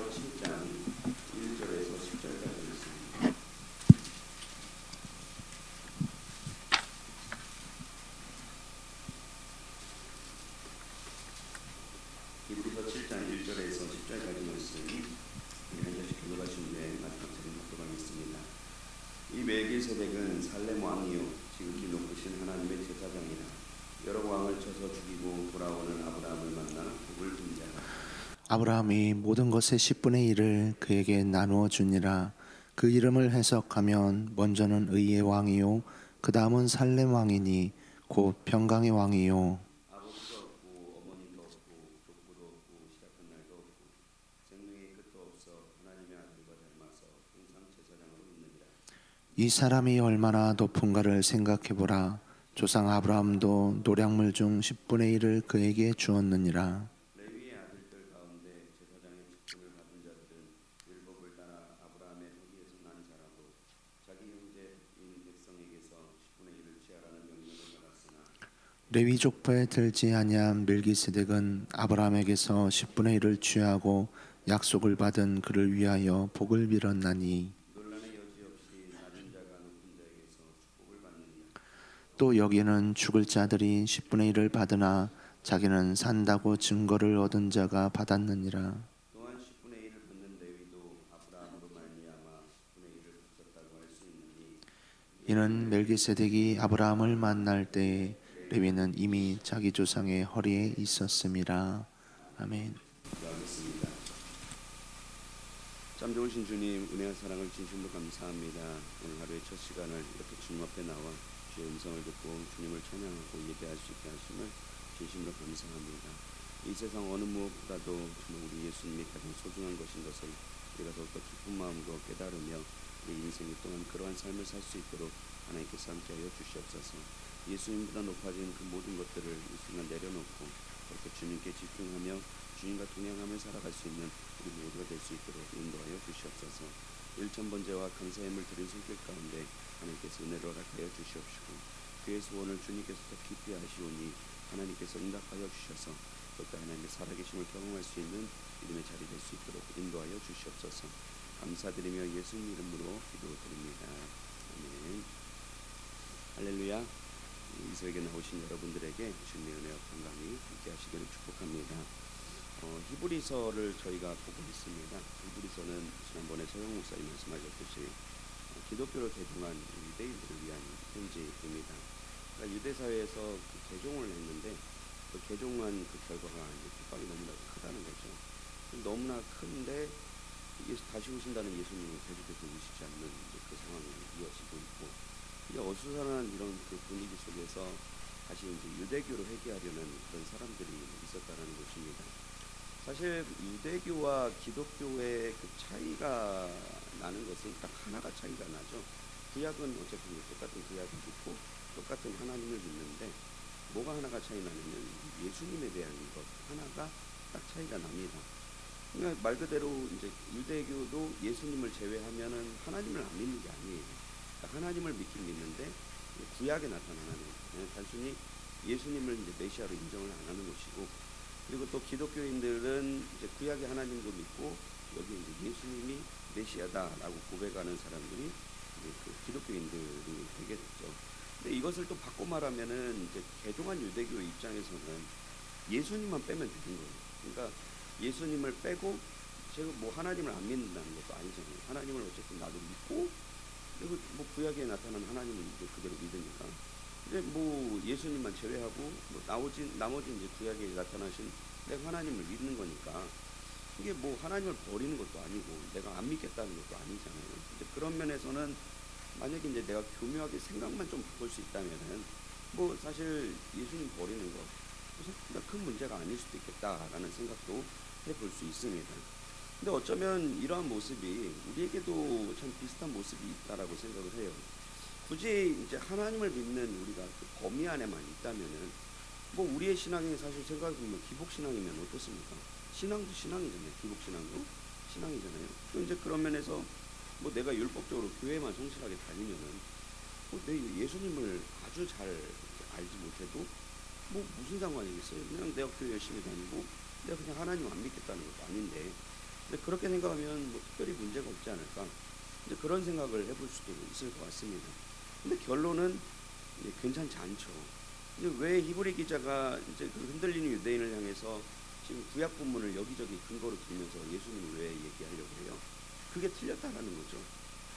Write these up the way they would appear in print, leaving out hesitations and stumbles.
히브리서 7장 1절에서 10절까지 있습니다. 히브리서 7장 1절에서 10절까지 말씀이 한 절씩 교도하신 후에 마지막 절을 묵도하겠습니다. 이 멜기세덱은 살렘 왕이요 지극히 높으신 하나님의 제사장이라. 여러 왕을 쳐서 죽이고 돌아오는 아브라함을 만나 복을 빈 자라. 아브라함이 모든 것의 10분의 1을 그에게 나누어 주니라. 그 이름을 해석하면 먼저는 의의 왕이요 그 다음은 살렘 왕이니 곧 평강의 왕이요. 아버지도 없고 어머니도 없고 족보도 없고 시작한 날도 없고 생명의 끝도 없어 하나님의 아들과 닮아서 항상 제사장으로 있느니라. 이 사람이 얼마나 높은가를 생각해보라. 조상 아브라함도 노량물 중 10분의 1을 그에게 주었느니라. 레위의 아들들 가운데 제사장의 직분을 받은 자들은 율법을 따라 아브라함의 후기에서 난 자라도 자기 형제인 백성에게서 10분의 1을 취하라는 명령을 받았으나 레위 족보에 들지 아니한 멜기세덱은 아브라함에게서 10분의 1을 취하고 약속을 받은 그를 위하여 복을 빌었나니. 논란의 여지 없이 낮은 자가 높은 자에게서 축복을 받느니라. 또 여기는 죽을 자들이 10분의 1을 받으나 자기는 산다고 증거를 얻은 자가 받았느니라. 또한 10분의 1을 받는 레위도 아브라함으로 말미암아 10분의 1을 바쳤다고 할 수 있느니 이는 멜기세덱이 아브라함을 만날 때에 레위는 이미 자기 조상의 허리에 있었음이라. 아멘. 기도하겠습니다. 참 좋으신 주님, 은혜와 사랑을 진심으로 감사합니다. 오늘 하루의 첫 시간을 이렇게 주님 앞에 나와 주의 음성을 듣고 주님을 찬양하고 예배할 수 있게 하심을 진심으로 감사합니다. 이 세상 어느 무엇보다도 정말 우리 예수님이 가장 소중한 것인 것을 우리가 더욱더 기쁜 마음으로 깨달으며 우리 인생이 또한 그러한 삶을 살 수 있도록 하나님께서 함께하여 주시옵소서. 예수님보다 높아진 그 모든 것들을 이 순간 내려놓고 그렇게 주님께 집중하며 주님과 동행하며 살아갈 수 있는 우리 모두가 될 수 있도록 인도하여 주시옵소서. 일천번제와 감사의 힘을 드린 손길 가운데 하나님께서 은혜를 허락하여 주시옵시고 그의 소원을 주님께서 더 깊이 아시오니 하나님께서 응답하여 주셔서 또한 하나님의 살아계심을 경험할 수 있는 믿음의 자리 될 수 있도록 인도하여 주시옵소서. 감사드리며 예수님 이름으로 기도드립니다. 아멘. 할렐루야. 이 새벽에 나오신 여러분들에게 주님의 은혜와 평강이 함께 하시기를 축복합니다. 히브리서를 저희가 보고 있습니다. 히브리서는 지난번에 서영 목사님 말씀하셨듯이 기독교를 개종한 유대인들을 위한 편지입니다. 그러니까 유대 사회에서 개종을 했는데 그 개종한 그 결과가 핍박이 너무나 크다는 거죠. 너무나 큰데 다시 오신다는 예수님은 계속해서 오시지 않는 그 상황이 이어지고 있고 이제 어수선한 이런 그 분위기 속에서 다시 이제 유대교로 회귀하려는 그런 사람들이 있었다는 것입니다. 사실 유대교와 기독교의 그 차이가 나는 것은 딱 하나가 차이가 나죠. 구약은 어쨌든 똑같은 구약을 믿고 똑같은 하나님을 믿는데 뭐가 하나가 차이 나냐면 예수님에 대한 것 하나가 딱 차이가 납니다. 그러니까 말 그대로 이제 유대교도 예수님을 제외하면은 하나님을 안 믿는 게 아니에요. 그러니까 하나님을 믿긴 믿는데 구약에 나타난 하나님, 단순히 예수님을 이제 메시아로 인정을 안 하는 것이고, 그리고 또 기독교인들은 이제 구약의 하나님도 믿고 여기 이제 예수님이 메시아다라고 고백하는 사람들이 이제 그 기독교인들이 되게 됐죠. 근데 이것을 또 바꿔 말하면은 이제 개종한 유대교 입장에서는 예수님만 빼면 되는 거예요. 그러니까 예수님을 빼고 제가 뭐 하나님을 안 믿는다는 것도 아니잖아요. 하나님을 어쨌든 나도 믿고 그리고 뭐 구약에 나타난 하나님을 이제 그대로 믿으니까. 근데 뭐 예수님만 제외하고 뭐 나머지 이제 구약에 나타나신 내가 하나님을 믿는 거니까 이게 뭐 하나님을 버리는 것도 아니고 내가 안 믿겠다는 것도 아니잖아요. 이제 그런 면에서는 만약에 이제 내가 교묘하게 생각만 좀 바꿀 수 있다면은 뭐 사실 예수님 버리는 거 큰 문제가 아닐 수도 있겠다라는 생각도 해볼 수 있습니다. 근데 어쩌면 이러한 모습이 우리에게도 참 비슷한 모습이 있다라고 생각을 해요. 굳이 이제 하나님을 믿는 우리가 그 범위 안에만 있다면은 뭐 우리의 신앙이 사실 생각해보면 기복신앙이면 어떻습니까? 신앙도 신앙이잖아요. 기복신앙도 신앙이잖아요. 또 이제 그런 면에서 뭐 내가 율법적으로 교회만 성실하게 다니면은 뭐 내 예수님을 아주 잘 알지 못해도 뭐 무슨 상관이겠어요? 그냥 내가 교회 열심히 다니고 내가 그냥 하나님 안 믿겠다는 것도 아닌데 근데 그렇게 생각하면 뭐 특별히 문제가 없지 않을까? 이제 그런 생각을 해볼 수도 있을 것 같습니다. 근데 결론은 이제 괜찮지 않죠. 이제 왜 히브리 기자가 이제 그 흔들리는 유대인을 향해서 지금 구약 본문을 여기저기 근거로 들면서 예수님을 왜 얘기하려고 해요? 그게 틀렸다라는 거죠.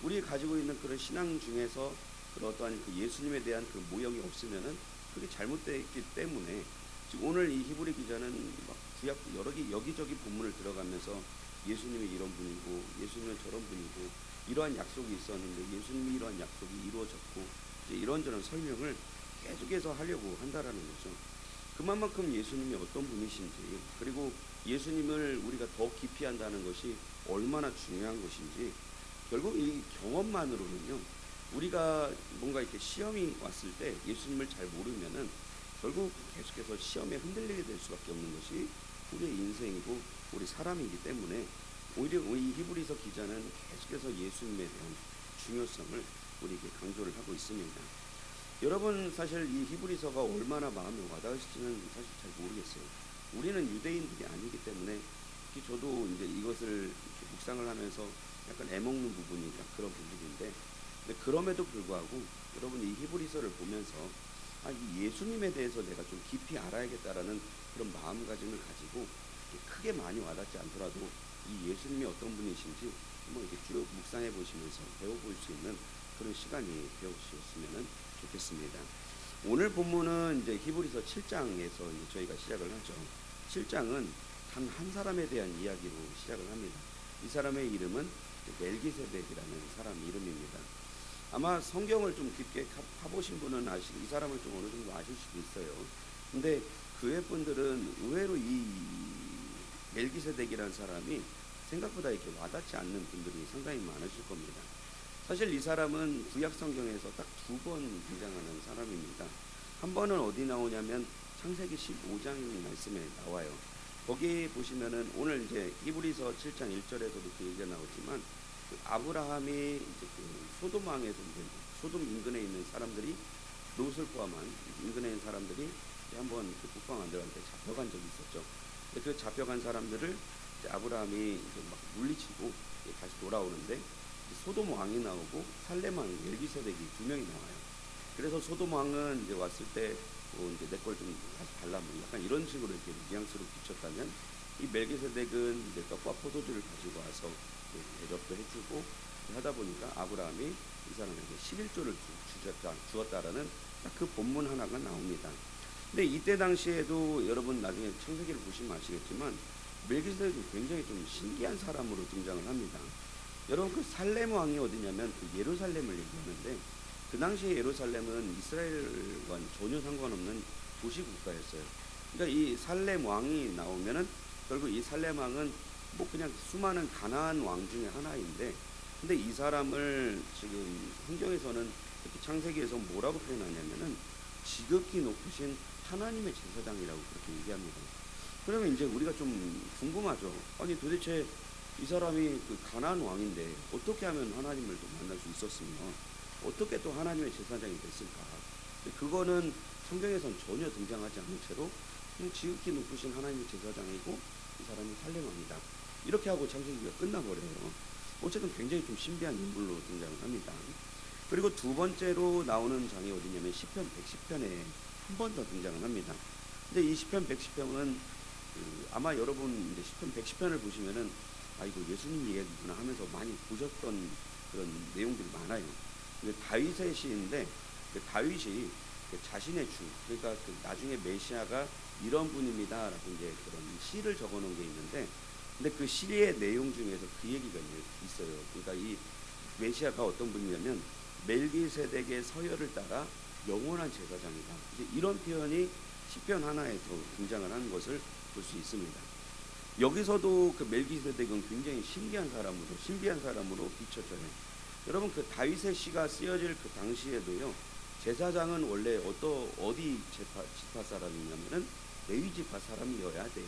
우리 가지고 있는 그런 신앙 중에서 그런 어떠한 그 예수님에 대한 그 모형이 없으면은 그게 잘못되기 때문에 지금 오늘 이 히브리 기자는 막 구약 여기저기 본문을 들어가면서 예수님이 이런 분이고 예수님은 저런 분이고 이러한 약속이 있었는데 예수님이 이러한 약속이 이루어졌고 이제 이런저런 설명을 계속해서 하려고 한다라는 거죠. 그만큼 예수님이 어떤 분이신지 그리고 예수님을 우리가 더 깊이 한다는 것이 얼마나 중요한 것인지 결국 이 경험만으로는요 우리가 뭔가 이렇게 시험이 왔을 때 예수님을 잘 모르면은 결국 계속해서 시험에 흔들리게 될 수밖에 없는 것이 우리의 인생이고 우리 사람이기 때문에 오히려 이 히브리서 기자는 계속해서 예수님에 대한 중요성을 우리에게 강조를 하고 있습니다. 여러분 사실 이 히브리서가 얼마나 마음에 와닿으실지는 사실 잘 모르겠어요. 우리는 유대인들이 아니기 때문에 특히 저도 이제 이것을 묵상을 하면서 약간 애먹는 부분이 그런 부분인데 근데 그럼에도 불구하고 여러분 이 히브리서를 보면서 이 예수님에 대해서 내가 좀 깊이 알아야겠다라는 그런 마음가짐을 가지고 크게 많이 와닿지 않더라도 이 예수님이 어떤 분이신지 한번 이렇게 쭉 묵상해 보시면서 배워볼 수 있는 그런 시간이 되어주셨으면 좋겠습니다. 오늘 본문은 이제 히브리서 7장에서 이제 저희가 시작을 하죠. 7장은 단 한 사람에 대한 이야기로 시작을 합니다. 이 사람의 이름은 멜기세덱이라는 사람 이름입니다. 아마 성경을 좀 깊게 파보신 분은 이 사람을 좀 어느 정도 아실 수도 있어요. 근데 교회 분들은 의외로 이 멜기세덱이라는 사람이 생각보다 이렇게 와닿지 않는 분들이 상당히 많으실 겁니다. 사실 이 사람은 구약 성경에서 딱 2번 등장하는 사람입니다. 한 번은 어디 나오냐면 창세기 15장 말씀에 나와요. 거기 보시면은 오늘 이제 히브리서 7장 1절에서도 그 얘기가 나오지만 그 아브라함이 이제 그 소돔 왕에서 소돔 인근에 있는 사람들이 롯을 포함한 인근에 있는 사람들이 한번 그 북방 왕들한테 잡혀간 적이 있었죠. 그 잡혀간 사람들을 이제 아브라함이 이제 막 물리치고 다시 돌아오는데 소돔 왕이 나오고 살렘 왕 멜기세덱이 2명이 나와요. 그래서 소돔 왕은 이제 왔을 때 이제 내 걸 좀 다시 달라 뭐 약간 이런 식으로 이렇게 뉘앙스로 비쳤다면 이 멜기세덱은 이제 떡과 포도주를 가지고 와서 대접도 해주고 하다 보니까 아브라함이 이 사람에게 11조를 주었다라는 딱 그 본문 하나가 나옵니다. 근데 이때 당시에도 여러분 나중에 창세기를 보시면 아시겠지만 멜기세덱이 굉장히 좀 신기한 사람으로 등장을 합니다. 여러분 그 살렘 왕이 어디냐면 그 예루살렘을 얘기하는데 그 당시에 예루살렘은 이스라엘과 전혀 상관없는 도시 국가였어요. 그러니까 이 살렘 왕이 나오면은 결국 이 살렘 왕은 뭐 그냥 수많은 가나안 왕 중에 하나인데 근데 이 사람을 지금 성경에서는 특히 창세기에서 뭐라고 표현하냐면은 지극히 높으신 하나님의 제사장이라고 그렇게 얘기합니다. 그러면 이제 우리가 좀 궁금하죠. 아니 도대체 이 사람이 그 가나안 왕인데 어떻게 하면 하나님을 또 만날 수 있었으며 어떻게 또 하나님의 제사장이 됐을까? 그거는 성경에선 전혀 등장하지 않은 채로 그냥 지극히 높으신 하나님의 제사장이고 이 사람이 살렘 왕이다. 이렇게 하고 창세기가 끝나버려요. 어쨌든 굉장히 좀 신비한 인물로 등장을 합니다. 그리고 두 번째로 나오는 장이 어디냐면 시편 110편에 한 번 더 등장을 합니다. 근데 이 시편 110편은 아마 여러분 이제 시편 110편을 보시면은 이거 예수님 이야기구나 하면서 많이 보셨던 그런 내용들이 많아요. 다윗의 시인데 그 다윗이 그 자신의 주 그러니까 그 나중에 메시아가 이런 분입니다라고 이제 그런 시를 적어놓은 게 있는데 근데 그 시의 내용 중에서 그 얘기가 있어요. 그러니까 이 메시아가 어떤 분이냐면 멜기세덱의 서열을 따라 영원한 제사장이다. 이제 이런 표현이 시편 하나에 더 등장을 하는 것을 볼 수 있습니다. 여기서도 그 멜기세덱은 굉장히 신비한 사람으로 비춰져요. 여러분 그 다윗의 시가 쓰여질 그 당시에도요 제사장은 원래 어디 지파 사람이냐면은 레위 지파 사람이어야 돼요.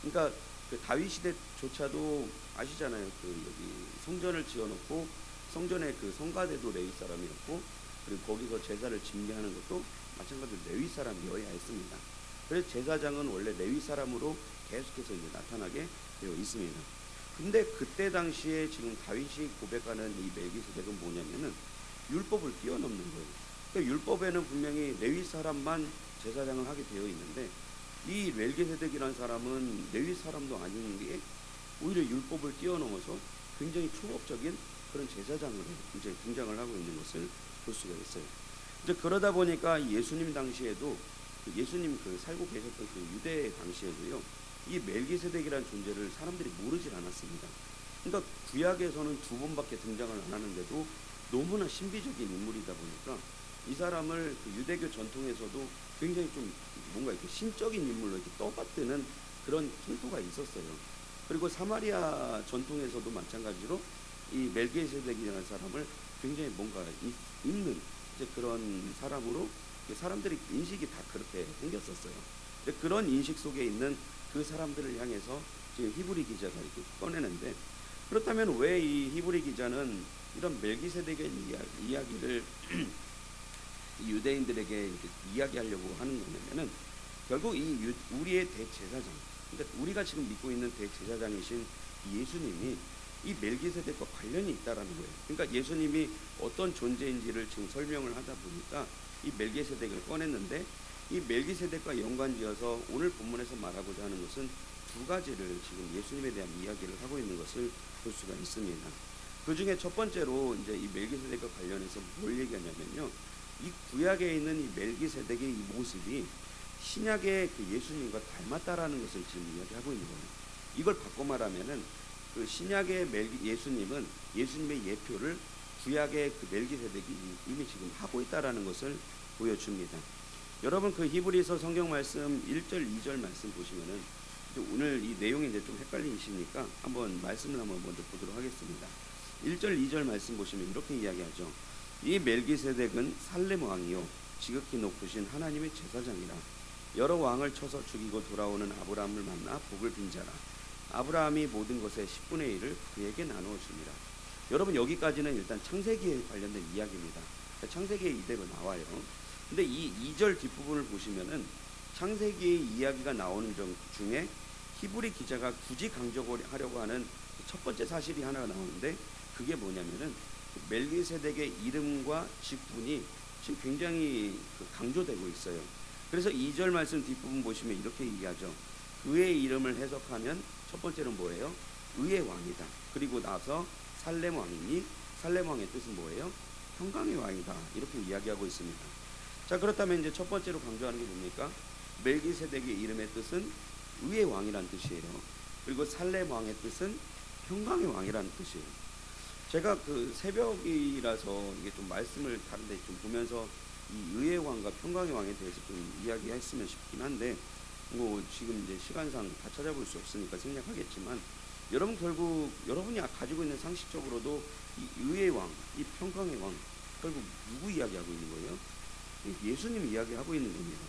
그러니까 그 다윗 시대조차도 아시잖아요. 그 여기 성전을 지어놓고 성전의 그 성가대도 레위 사람이었고 그리고 거기서 제사를 집례하는 것도 마찬가지로 레위 사람이어야 했습니다. 그래서 제사장은 원래 레위 사람으로 계속해서 이제 나타나게 되어 있습니다. 근데 그때 당시에 지금 다윗이 고백하는 이 멜기세덱은 뭐냐면은 율법을 뛰어넘는 거예요. 그러니까 율법에는 분명히 레위 사람만 제사장을 하게 되어 있는데 이 멜기세덱이라는 사람은 레위 사람도 아닌 게 오히려 율법을 뛰어넘어서 굉장히 초법적인 그런 제사장으로 이제 등장을 하고 있는 것을 볼 수가 있어요. 이제 그러다 보니까 예수님 당시에도 예수님 살고 계셨던 그 유대 당시에도요, 이 멜기세덱이라는 존재를 사람들이 모르질 않았습니다. 그러니까 구약에서는 두 번밖에 등장을 안 하는데도 너무나 신비적인 인물이다 보니까 이 사람을 그 유대교 전통에서도 굉장히 좀 뭔가 이렇게 신적인 인물로 이렇게 떠받드는 그런 풍토가 있었어요. 그리고 사마리아 전통에서도 마찬가지로 이 멜기세덱이라는 사람을 굉장히 뭔가 있는 이제 그런 사람으로 사람들이 인식이 다 그렇게 생겼었어요. 그런 인식 속에 있는 그 사람들을 향해서 지금 히브리 기자가 이렇게 꺼내는데, 그렇다면 왜 이 히브리 기자는 이런 멜기세덱의 이야기를 유대인들에게 이렇게 이야기하려고 하는 거냐면은 결국 우리의 대제사장, 그러니까 우리가 지금 믿고 있는 대제사장이신 예수님이 이 멜기세덱과 관련이 있다라는 거예요. 그러니까 예수님이 어떤 존재인지를 지금 설명을 하다 보니까 이 멜기세덱을 꺼냈는데, 이 멜기세덱과 연관지어서 오늘 본문에서 말하고자 하는 것은 두 가지를 지금 예수님에 대한 이야기를 하고 있는 것을 볼 수가 있습니다. 그 중에 첫 번째로 이제 이 멜기세덱과 관련해서 뭘 얘기하냐면요, 이 구약에 있는 이 멜기세덱의 이 모습이 신약의 그 예수님과 닮았다라는 것을 지금 이야기하고 있는 거예요. 이걸 바꿔 말하면은 그 신약의 예수님은 예수님의 예표를 구약의 그 멜기세덱이 이미 지금 하고 있다라는 것을 보여줍니다. 여러분 그 히브리서 성경 말씀 1절 2절 말씀 보시면은 오늘 이 내용이 이제 좀 헷갈리시니까 한번 말씀을 한번 먼저 보도록 하겠습니다. 1절 2절 말씀 보시면 이렇게 이야기하죠. 이 멜기세덱은 살렘 왕이요 지극히 높으신 하나님의 제사장이라. 여러 왕을 쳐서 죽이고 돌아오는 아브라함을 만나 복을 빈 자라. 아브라함이 모든 것의 10분의 1을 그에게 나누어 줍니다. 여러분 여기까지는 일단 창세기에 관련된 이야기입니다. 창세기에 이대로 나와요. 근데 이 2절 뒷부분을 보시면은 창세기의 이야기가 나오는 중에 히브리 기자가 굳이 강조하려고 하는 첫 번째 사실이 하나가 나오는데, 그게 뭐냐면은 멜기세덱의 이름과 직분이 지금 굉장히 강조되고 있어요. 그래서 2절 말씀 뒷부분 보시면 이렇게 얘기하죠. 그의 이름을 해석하면 첫 번째는 뭐예요? 의의 왕이다. 그리고 나서 살렘 왕이니 살렘 왕의 뜻은 뭐예요? 평강의 왕이다. 이렇게 이야기하고 있습니다. 자, 그렇다면 이제 첫 번째로 강조하는 게 뭡니까? 멜기세덱의 이름의 뜻은 의의 왕이라는 뜻이에요. 그리고 살렘 왕의 뜻은 평강의 왕이라는 뜻이에요. 제가 그 새벽이라서 이게 좀 말씀을 다른데 좀 보면서 이 의의 왕과 평강의 왕에 대해서 좀 이야기했으면 싶긴 한데, 뭐 지금 이제 시간상 다 찾아볼 수 없으니까 생략하겠지만, 여러분 결국 여러분이 가지고 있는 상식적으로도 이 의의 왕, 이 평강의 왕, 결국 누구 이야기하고 있는 거예요? 예수님 이야기하고 있는 겁니다.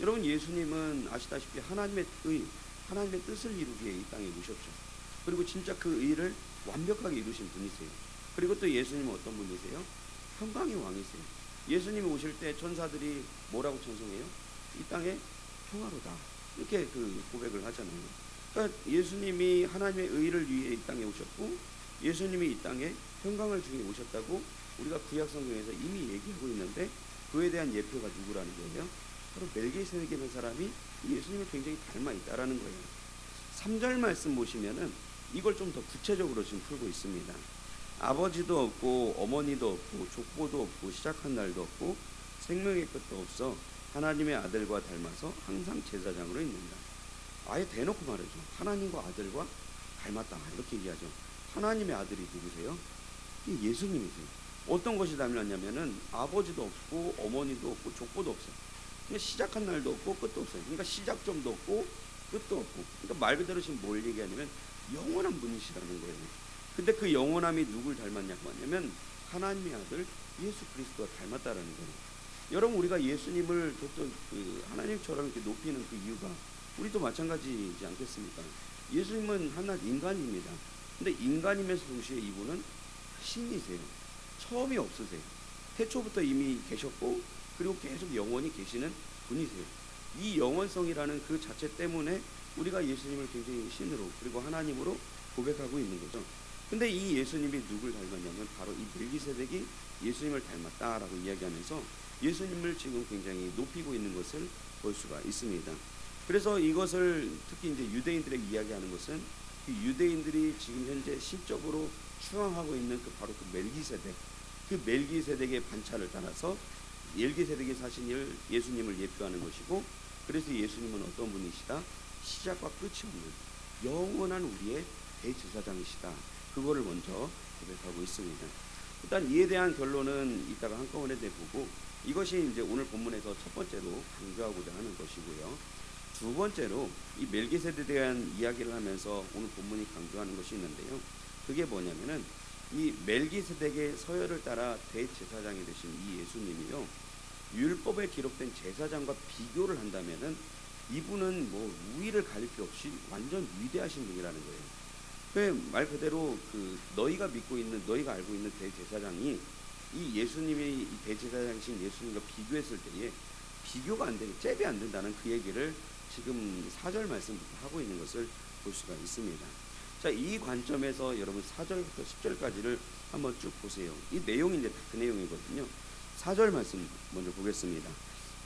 여러분 예수님은 아시다시피 하나님의 뜻을 이루기 위해 이 땅에 오셨죠. 그리고 진짜 그 의를 완벽하게 이루신 분이세요. 그리고 또 예수님은 어떤 분이세요? 평강의 왕이세요. 예수님이 오실 때 천사들이 뭐라고 찬송해요? 이 땅에 평화로다. 이렇게 그 고백을 하잖아요. 그러니까 예수님이 하나님의 의를 위해 이 땅에 오셨고, 예수님이 이 땅에 평강을 주기 위해 오셨다고 우리가 구약 성경에서 이미 얘기하고 있는데, 그에 대한 예표가 누구라는 거예요? 바로 멜기세덱이라는 사람이 예수님을 굉장히 닮아 있다라는 거예요. 3절 말씀 보시면은 이걸 좀 더 구체적으로 지금 풀고 있습니다. 아버지도 없고 어머니도 없고 족보도 없고 시작한 날도 없고 생명의 끝도 없어 하나님의 아들과 닮아서 항상 제사장으로 있는다. 아예 대놓고 말하죠. 하나님과 아들과 닮았다. 이렇게 얘기하죠. 하나님의 아들이 누구세요? 예수님이세요. 어떤 것이 닮았냐면은 아버지도 없고 어머니도 없고 족보도 없어요. 그러니까 시작한 날도 없고 끝도 없어요. 그러니까 시작점도 없고 끝도 없고. 그러니까 말 그대로 지금 뭘 얘기하냐면 영원한 분이시라는 거예요. 근데 그 영원함이 누굴 닮았냐고 하냐면 하나님의 아들 예수 그리스도와 닮았다라는 거예요. 여러분 우리가 예수님을 그 하나님처럼 이렇게 높이는 그 이유가 우리도 마찬가지지 않겠습니까? 예수님은 하나 인간입니다. 근데 인간이면서 동시에 이분은 신이세요. 처음이 없으세요. 태초부터 이미 계셨고, 그리고 계속 영원히 계시는 분이세요. 이 영원성이라는 그 자체 때문에 우리가 예수님을 굉장히 신으로 그리고 하나님으로 고백하고 있는 거죠. 근데 이 예수님이 누굴 닮았냐면 바로 이 멜기세덱이 예수님을 닮았다라고 이야기하면서 예수님을 지금 굉장히 높이고 있는 것을 볼 수가 있습니다. 그래서 이것을 특히 이제 유대인들에게 이야기하는 것은 그 유대인들이 지금 현재 신적으로 추앙하고 있는 그 바로 그 멜기세덱, 그 멜기세덱의 반차를 따라서 멜기세덱의 사신 예수님을 예표하는 것이고, 그래서 예수님은 어떤 분이시다? 시작과 끝이 없는 영원한 우리의 대제사장이시다. 그거를 먼저 고백하고 있습니다. 일단 이에 대한 결론은 이따가 한꺼번에 내보고, 이것이 이제 오늘 본문에서 첫 번째로 강조하고자 하는 것이고요. 두 번째로 이 멜기세덱에 대한 이야기를 하면서 오늘 본문이 강조하는 것이 있는데요. 그게 뭐냐면은 이 멜기세덱의 서열을 따라 대제사장이 되신 이 예수님이요, 율법에 기록된 제사장과 비교를 한다면은 이분은 뭐 우위를 가릴 게 없이 완전 위대하신 분이라는 거예요. 말 그대로 그 너희가 믿고 있는, 너희가 알고 있는 대제사장이 이 예수님이 이 대제사장이신 예수님과 비교했을 때에 비교가 안 되게 잽이 안 된다는 그 얘기를 지금 4절 말씀부터 하고 있는 것을 볼 수가 있습니다. 자, 이 관점에서 여러분 4절부터 10절까지를 한번 쭉 보세요. 이 내용이 이제 그 내용이거든요. 4절 말씀 먼저 보겠습니다.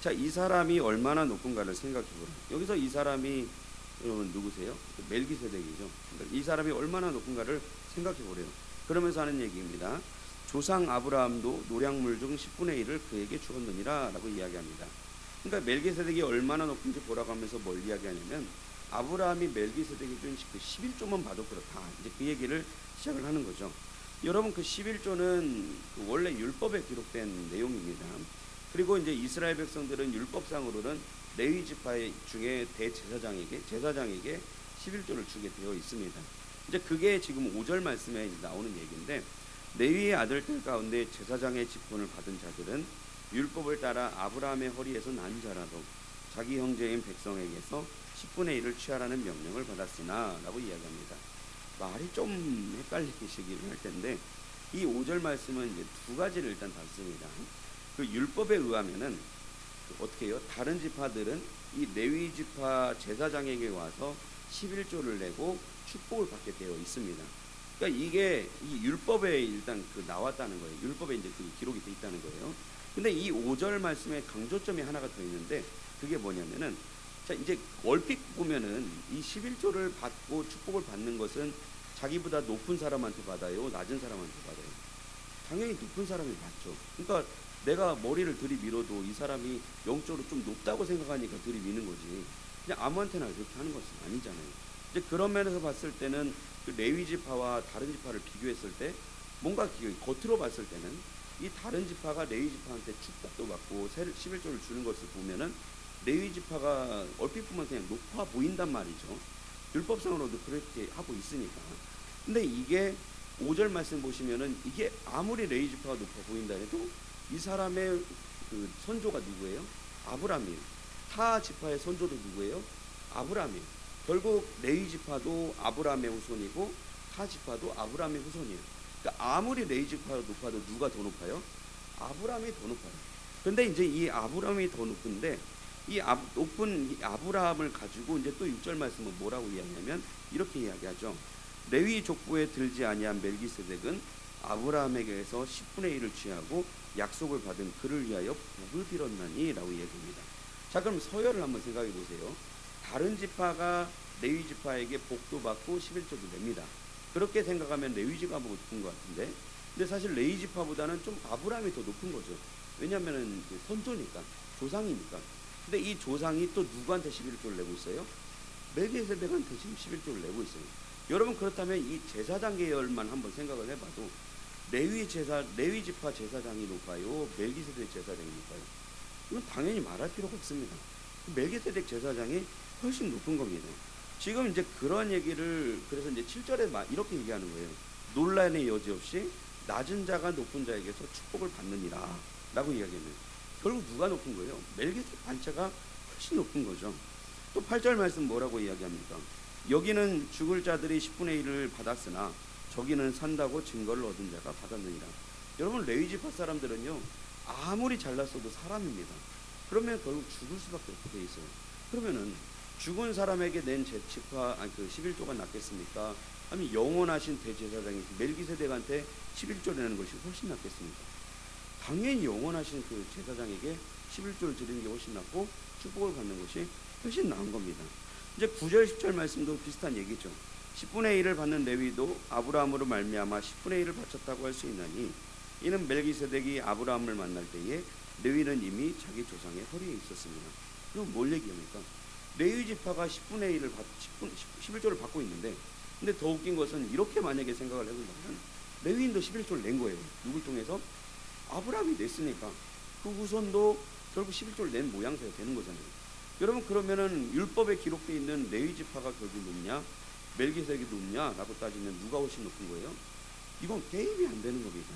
자, 이 사람이 얼마나 높은가를 생각해 보라. 여기서 이 사람이 여러분 누구세요? 멜기세덱이죠. 그러니까 이 사람이 얼마나 높은가를 생각해 보래요. 그러면서 하는 얘기입니다. 조상 아브라함도 노량물 중 10분의 1을 그에게 주었느니라 라고 이야기합니다. 그러니까 멜기세덱이 얼마나 높은지 보라고 하면서 뭘 이야기하냐면 아브라함이 멜기세덱이 준 그 11조만 봐도 그렇다. 이제 그 얘기를 시작을 하는 거죠. 여러분 그 11조는 원래 율법에 기록된 내용입니다. 그리고 이제 이스라엘 백성들은 율법상으로는 레위 지파 중에 제사장에게 11조를 주게 되어 있습니다. 이제 그게 지금 5절 말씀에 나오는 얘기인데, 레위의 아들들 가운데 제사장의 직분을 받은 자들은 율법을 따라 아브라함의 허리에서 난 자라도 자기 형제인 백성에게서 10분의 1을 취하라는 명령을 받았으나 라고 이야기합니다. 말이 좀 헷갈리시길 할 텐데, 이 5절 말씀은 이제 두 가지를 일단 담습니다. 그 율법에 의하면은 어떻게 해요? 다른 지파들은 이 레위 지파 제사장에게 와서 11조를 내고 축복을 받게 되어 있습니다. 그러니까 이게 이 율법에 일단 그 나왔다는 거예요. 율법에 이제 그 기록이 돼 있다는 거예요. 근데 이 5절 말씀에 강조점이 하나가 더 있는데, 그게 뭐냐면은, 자, 이제 얼핏 보면은 이 11조를 받고 축복을 받는 것은 자기보다 높은 사람한테 받아요, 낮은 사람한테 받아요? 당연히 높은 사람이 받죠. 그러니까 내가 머리를 들이밀어도 이 사람이 영적으로 좀 높다고 생각하니까 들이미는 거지, 그냥 아무한테나 그렇게 하는 것은 아니잖아요. 이제 그런 면에서 봤을 때는 그 레위 지파와 다른 지파를 비교했을 때 뭔가 겉으로 봤을 때는 이 다른 지파가 레위 지파한테 축복도 받고 11조를 주는 것을 보면은 레위 지파가 얼핏 보면 그냥 높아 보인단 말이죠. 율법상으로도 그렇게 하고 있으니까. 근데 이게 5절 말씀 보시면은 이게 아무리 레위 지파가 높아 보인다 해도 이 사람의 그 선조가 누구예요? 아브라함이에요. 타 지파의 선조도 누구예요? 아브라함이에요. 결국 레위 지파도 아브라함의 후손이고 타 지파도 아브라함의 후손이에요. 그러니까 아무리 레위 지파가 높아도 누가 더 높아요? 아브라함이 더 높아요. 근데 이제 이 아브라함이 더 높은데, 이 높은 이 아브라함을 가지고 이제 또 6절 말씀은 뭐라고 이야기하냐면 이렇게 이야기하죠. 레위 족보에 들지 아니한 멜기세덱은 아브라함에게서 10분의 1을 취하고 약속을 받은 그를 위하여 복을 빌었나니 라고 이야기합니다. 자, 그럼 서열을 한번 생각해 보세요. 다른 지파가 레위 지파에게 복도 받고 11조도 냅니다. 그렇게 생각하면 레위 지파가 높은 것 같은데, 근데 사실 레위 지파보다는 좀 아브라함이 더 높은 거죠. 왜냐하면 선조니까, 조상이니까. 근데 이 조상이 또 누구한테 11조를 내고 있어요? 멜기세덱한테 지금 11조를 내고 있어요. 여러분, 그렇다면 이 제사장 계열만 한번 생각을 해봐도 레위 지파 제사장이 높아요, 멜기세덱 제사장이 높아요? 이건 당연히 말할 필요가 없습니다. 멜기세덱 제사장이 훨씬 높은 겁니다. 지금 이제 그런 얘기를, 그래서 이제 7절에 이렇게 얘기하는 거예요. 논란의 여지 없이 낮은 자가 높은 자에게서 축복을 받느니라 라고 이야기하면 결국 누가 높은 거예요? 멜기세덱 반차가 훨씬 높은 거죠. 또 8절 말씀 뭐라고 이야기합니까? 여기는 죽을 자들이 10분의 1을 받았으나 저기는 산다고 증거를 얻은 자가 받았느니라. 여러분, 레위 지파 사람들은요, 아무리 잘났어도 사람입니다. 그러면 결국 죽을 수밖에 없게 돼 있어요. 그러면은 죽은 사람에게 낸 그 11조가 낫겠습니까? 아니 영원하신 대제사장이 멜기세덱한테 11조를 내는 것이 훨씬 낫겠습니까? 당연히 영원하신 그 제사장에게 11조를 드리는 게 훨씬 낫고 축복을 받는 것이 훨씬 나은 겁니다. 이제 9절 10절 말씀도 비슷한 얘기죠. 10분의 1을 받는 레위도 아브라함으로 말미암아 10분의 1을 바쳤다고 할 수 있나니 이는 멜기세덱이 아브라함을 만날 때에 레위는 이미 자기 조상의 허리에 있었습니다. 이건 뭘 얘기합니까? 레위 지파가 10분의 1을 11조를 받고 있는데, 근데 더 웃긴 것은 이렇게 만약에 생각을 해본다면 레위인도 11조를 낸 거예요. 누굴 통해서? 아브라함이 냈으니까 그 후손도 결국 11조를 낸 모양새가 되는 거잖아요. 여러분, 그러면은 율법에 기록되어 있는 레위 지파가 결국 높냐, 멜기세덱이 높냐라고 따지면 누가 훨씬 높은 거예요? 이건 게임이 안 되는 겁니다.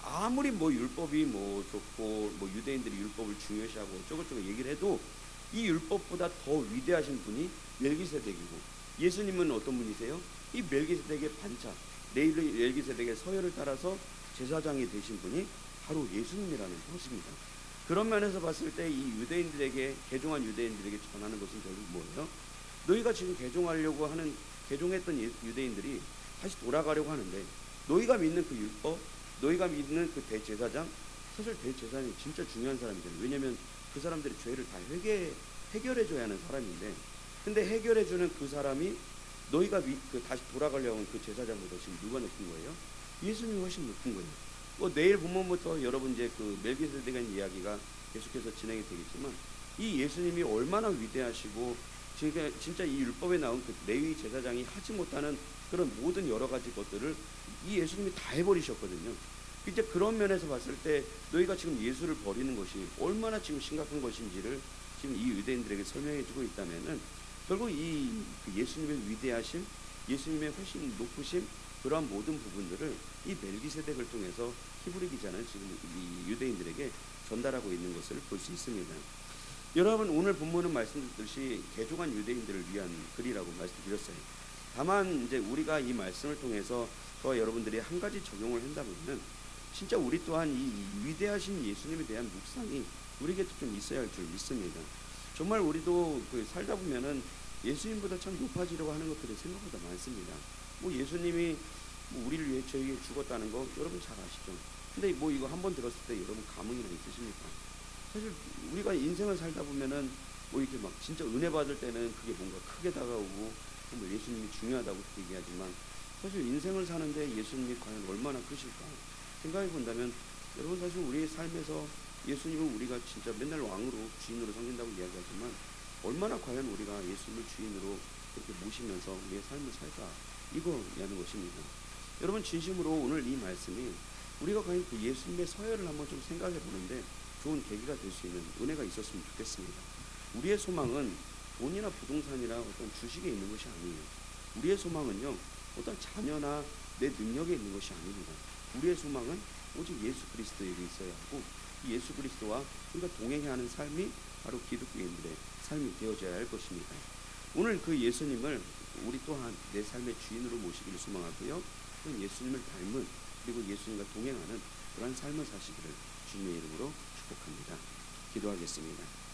아무리 뭐 율법이 뭐 좋고 뭐 유대인들이 율법을 중요시하고 저것저것 얘기를 해도 이 율법보다 더 위대하신 분이 멜기세덱이고, 예수님은 어떤 분이세요? 이 멜기세덱의 반차, 멜기세덱의 서열을 따라서 제사장이 되신 분이 바로 예수님이라는 것입니다. 그런 면에서 봤을 때 이 유대인들에게, 개종한 유대인들에게 전하는 것은 결국 뭐예요? 너희가 지금 개종했던 유대인들이 다시 돌아가려고 하는데, 너희가 믿는 그 율법, 너희가 믿는 그 대제사장, 사실 대제사장이 진짜 중요한 사람이잖아요. 왜냐하면 그 사람들이 죄를 다 해결해줘야 하는 사람인데, 근데 해결해주는 그 사람이 너희가 다시 돌아가려고 하는 그 제사장보다 지금 누가 높은 거예요? 예수님이 훨씬 높은 거예요. 뭐 내일 본문부터 여러분 이제 그 멜기세덱의 이야기가 계속해서 진행이 되겠지만, 이 예수님이 얼마나 위대하시고 진짜 이 율법에 나온 그 레위 제사장이 하지 못하는 그런 모든 여러 가지 것들을 이 예수님이 다 해버리셨거든요. 이제 그런 면에서 봤을 때 너희가 지금 예수를 버리는 것이 얼마나 지금 심각한 것인지를 지금 이 유대인들에게 설명해주고 있다면은, 결국 이 예수님의 위대하심, 예수님의 훨씬 높으심, 그러한 모든 부분들을 이 멜기세덱을 통해서 히브리 기자는 지금 이 유대인들에게 전달하고 있는 것을 볼 수 있습니다. 여러분, 오늘 본문은 말씀드렸듯이 개종한 유대인들을 위한 글이라고 말씀드렸어요. 다만 이제 우리가 이 말씀을 통해서 저와 여러분들이 한 가지 적용을 한다면은, 진짜 우리 또한 이 위대하신 예수님에 대한 묵상이 우리에게도 좀 있어야 할 줄 믿습니다. 정말 우리도 살다 보면은 예수님보다 참 높아지려고 하는 것들이 생각보다 많습니다. 뭐 예수님이 우리를 위해 저에게 죽었다는 거 여러분 잘 아시죠? 근데 뭐 이거 한번 들었을 때 여러분 감흥이나 있으십니까? 사실 우리가 인생을 살다 보면은 뭐 이렇게 막 진짜 은혜 받을 때는 그게 뭔가 크게 다가오고 뭐 예수님이 중요하다고 얘기하지만, 사실 인생을 사는데 예수님이 과연 얼마나 크실까 생각해 본다면, 여러분 사실 우리의 삶에서 예수님은 우리가 진짜 맨날 왕으로 주인으로 섬긴다고 이야기하지만, 얼마나 과연 우리가 예수님을 주인으로 이렇게 모시면서 우리의 삶을 살까, 이거라는 것입니다. 여러분, 진심으로 오늘 이 말씀이 우리가 과연 그 예수님의 서열을 한번 좀 생각해 보는데 좋은 계기가 될 수 있는 은혜가 있었으면 좋겠습니다. 우리의 소망은 돈이나 부동산이나 어떤 주식에 있는 것이 아니에요. 우리의 소망은요, 어떤 자녀나 내 능력에 있는 것이 아닙니다. 우리의 소망은 오직 예수 그리스도에게 있어야 하고, 이 예수 그리스도와 우리가 동행해야 하는 삶이 바로 기독교인들의 삶이 되어져야 할 것입니다. 오늘 그 예수님을 우리 또한 내 삶의 주인으로 모시기를 소망하고요, 그런 예수님을 닮은, 그리고 예수님과 동행하는 그런 삶을 사시기를 주님의 이름으로 축복합니다. 기도하겠습니다.